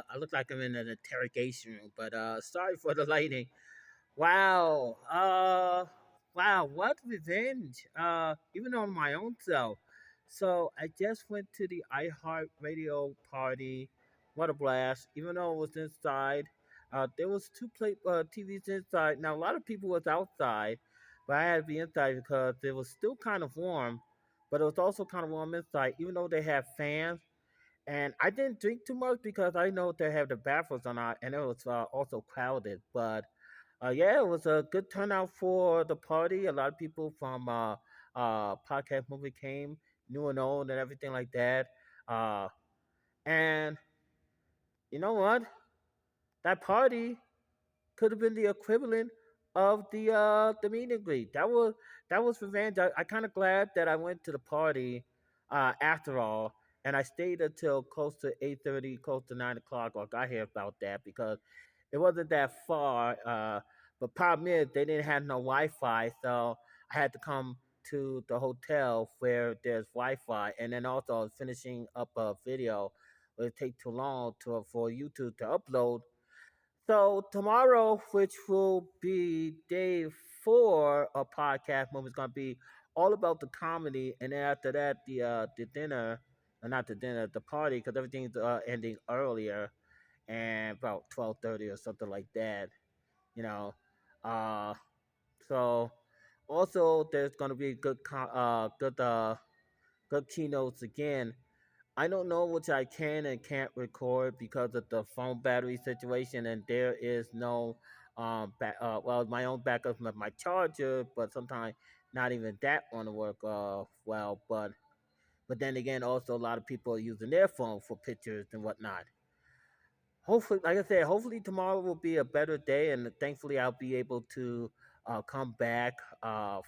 I look like I'm in an interrogation room, but sorry for the lighting. Wow. Wow, what revenge. Even on my own self. So I just went to the iHeartRadio party. What a blast. Even though it was inside. There was two TVs inside. Now a lot of people was outside, but I had to be inside because it was still kind of warm, but it was also kind of warm inside, even though they had fans. And I didn't drink too much because I know they have the bathrooms or not, and it was also crowded. But yeah, it was a good turnout for the party. A lot of people from podcast movie came, new and old, and everything like that. Uh, and you know what? That party could have been the equivalent of the meet and greet. That was revenge. I kind of glad that I went to the party after all, and I stayed until close to 8:30, close to 9 o'clock. Or got here about that because it wasn't that far. But problem is they didn't have no Wi-Fi, so I had to come to the hotel where there's Wi-Fi, and then also I was finishing up a video. It would take too long for YouTube to upload, so tomorrow, which will be day 4 of podcast movie, is gonna be all about the comedy, and then after that, the dinner, not the dinner, the party, because everything's ending earlier, and about 12:30 or something like that. You know, uh, so also there's gonna be good keynotes again. I don't know which I can and can't record because of the phone battery situation, and there is no, well, my own backup of my charger, but sometimes not even that want to work well. But then again, also a lot of people are using their phone for pictures and whatnot. Hopefully, like I said, hopefully tomorrow will be a better day, and thankfully I'll be able to come back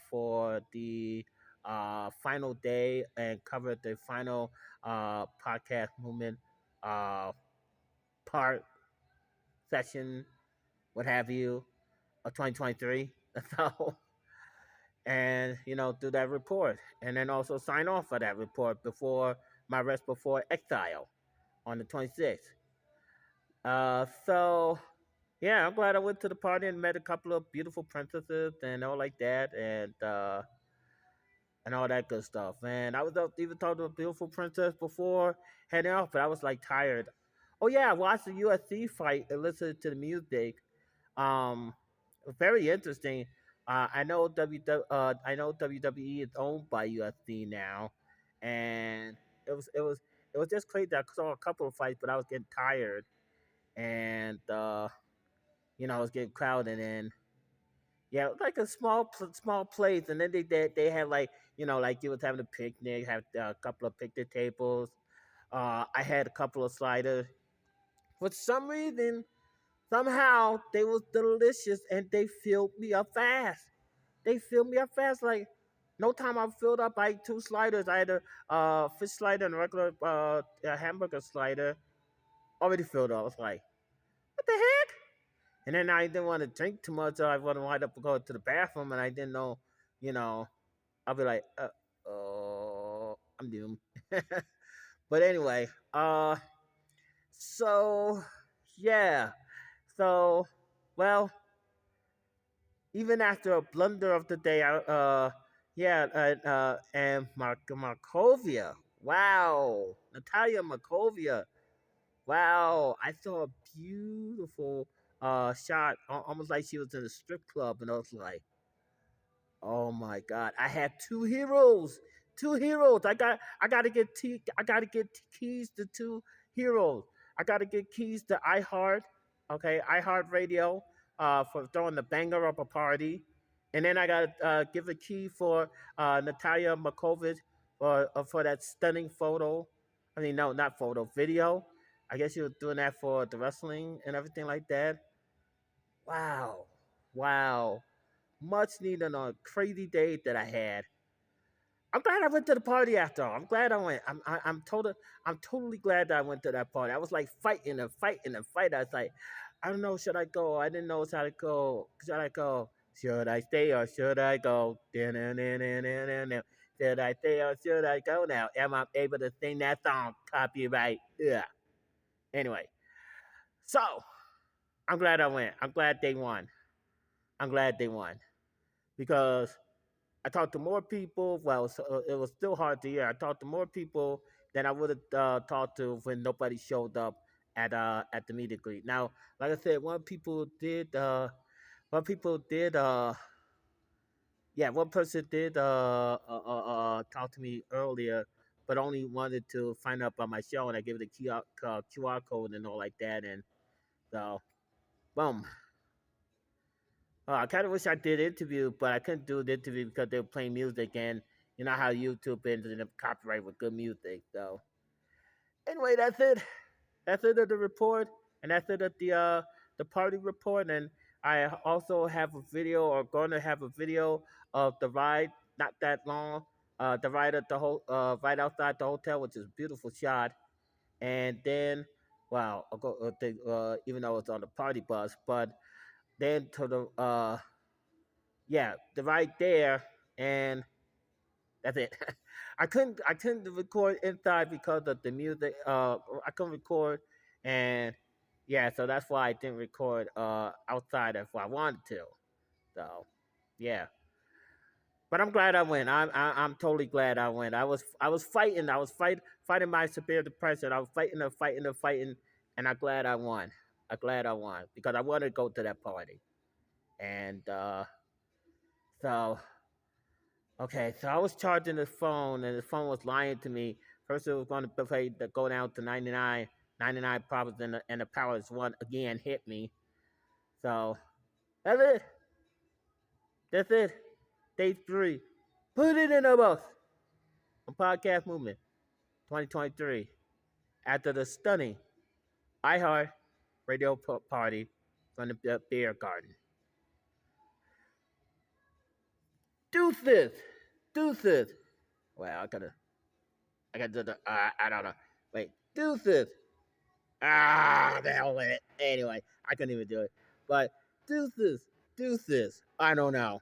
for the final day and cover the final podcast movement uh, part session, what have you, of 2023. So, and do that report, and then also sign off for that report before my rest before exile on the 26th. So yeah, I'm glad I went to the party and met a couple of beautiful princesses and all like that, and all that good stuff. And I was up even talking to a beautiful princess before heading off, but I was like tired. Oh yeah, I watched the UFC fight and listened to the music. Um, Very interesting. I know WWE is owned by UFC now, and it was it was it was just crazy. I saw a couple of fights, but I was getting tired, and I was getting crowded, and yeah, like a small place, and then they had like like you was having a picnic, have a couple of picnic tables. I had a couple of sliders. For some reason, somehow they was delicious, and they filled me up fast. They filled me up fast. Like no time I filled up. I ate two sliders. I had a fish slider and a regular a hamburger slider. Already filled up. I was like, what the heck? And then I didn't want to drink too much, so I wouldn't wind up going to the bathroom, and I didn't know, you know, I'll be like, oh, I'm doomed. But anyway, so yeah, so well, even after a blunder of the day, yeah, and Markovia, wow, Natalia Markovia, wow, I saw a beautiful shot, almost like she was in a strip club, and I was like, oh my god, I had two heroes, two heroes. I gotta get keys to two heroes. I gotta get keys to iHeart, okay, iHeart Radio, for throwing the banger up a party, and then I gotta give a key for Natalia Makovic for that stunning photo. I mean, no, not photo, video. I guess she was doing that for the wrestling and everything like that. Wow, wow, much needed on a crazy day that I had. I'm glad I went to the party after all. I'm glad I went. I'm totally glad that I went to that party. I was like fighting and fighting and fighting. I was like, I don't know, should I go? I didn't know how to go. Should I go? Should I stay or should I go? Should I stay or should I go now? Am I able to sing that song? Copyright. Yeah. Anyway, So I'm glad I went. I'm glad they won. I'm glad they won because I talked to more people. Well, so it was still hard to hear. I talked to more people than I would have talked to when nobody showed up at the meet and greet. Now, like I said, one people did yeah, one person did talk to me earlier, but only wanted to find out about my show, and I gave it a QR code and all like that, and so boom. I kind of wish I did interview, but I couldn't do the interview because they were playing music, and you know how YouTube ended up copyright with good music. So anyway, that's it. That's it of the report, and that's it of the party report. And I also have a video, or going to have a video of the ride. Not that long. The ride at the right outside the hotel, which is a beautiful shot. And then, wow, I'll go. Even though it's on the party bus, but then to the yeah, the right there, and that's it. I couldn't record inside because of the music. I couldn't record, and yeah, so that's why I didn't record outside if I wanted to. So yeah, but I'm glad I went. I'm totally glad I went. I was fighting. Fighting my severe depression. I was fighting, and I'm glad I won. I'm glad I won because I wanted to go to that party, and so okay, so I was charging the phone, and the phone was lying to me. First, it was going to pay to go down to 99 problems, and the power is one again hit me. So that's it. That's it. Day three. Put it in a box. On Podcast Movement 2023. After the stunning iHeart Radio Party from the Beer Garden. Deuces. Deuces. Well, I gotta do the, I don't know. Wait. Deuces. The hell with it. Anyway, I couldn't even do it. But deuces, deuces. I don't know.